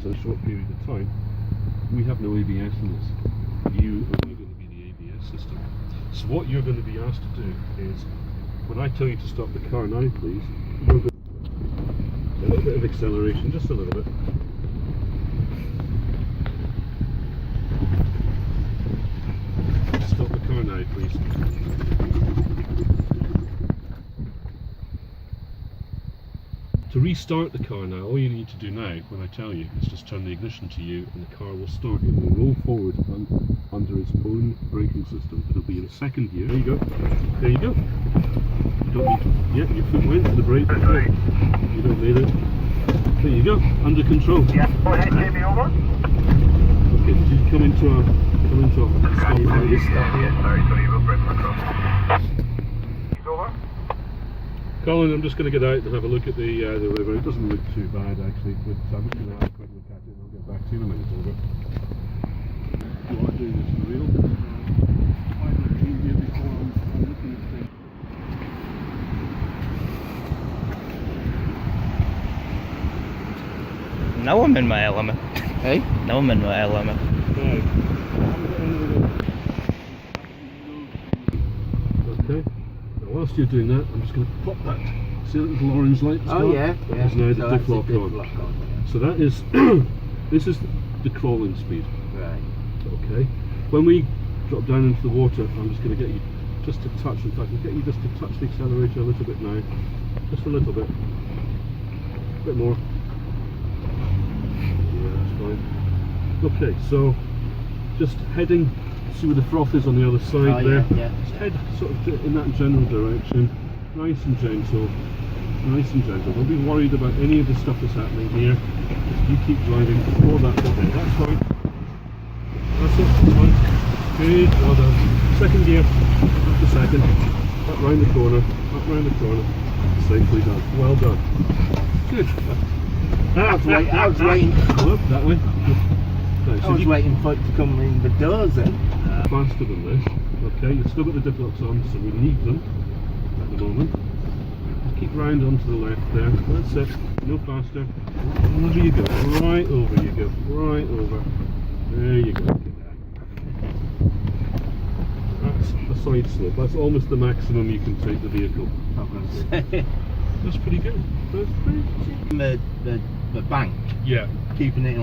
in a short period of time, we have no ABS in this. You are only going to be the ABS system. So what you're going to be asked to do is, when I tell you to stop the car now, please, you're going to a little bit of acceleration, just a little bit. Stop the car now, please. To restart the car now, all you need to do now, when I tell you, is just turn the ignition to you and the car will start. It will roll forward under its own braking system. It'll be in second gear. There you go. There you go. You don't need to, yeah, your foot went to the brake. You don't need it. There you go. Under control. Yeah. Go ahead, Jamie, over. Okay, did you come into a stop? Yeah, sorry, so you will press control. Over. Colin, I'm just going to get out and have a look at the river. It doesn't look too bad actually, but I'm just going to have a quick look at it and I'll get back to you in a minute. Over. You are doing this for real? Why not came here before I'm looking at things? Now I'm in my element. Hey? Now I'm in my element. Right. Okay. Now whilst you're doing that, I'm just going to pop that. See that little orange light? Oh yeah, yeah. There's now So the that's diff lock the on. diff lock on, So that is, this is the crawling speed. Right. Okay. When we drop down into the water, I'm just going to get you just to touch. In fact, I'll get you just to touch the accelerator a little bit now. Just a little bit. A bit more. Yeah, that's fine. Okay, so just heading, see where the froth is on the other side there. Yeah. Just head sort of in that general direction. Nice and gentle. Nice and gentle. Don't be worried about any of the stuff that's happening here. Just you keep driving. Hold that bit there. That's fine. That's it. That's fine. Good. Well done. Second gear. Up the second. Up round the corner. Up round the corner. Safely done. Well done. Good. I was waiting. Up that way. Right, so I was you waiting for it to come in the doors then. faster than this. Okay, you've still got the diff locks on, so we need them at the moment. Keep round onto the left there. That's it. No faster. Over you go. Right over you go. Right over. There you go. That's a side slope. That's almost the maximum you can take the vehicle. That's pretty good. That's pretty good. The bank, Yeah. keeping it in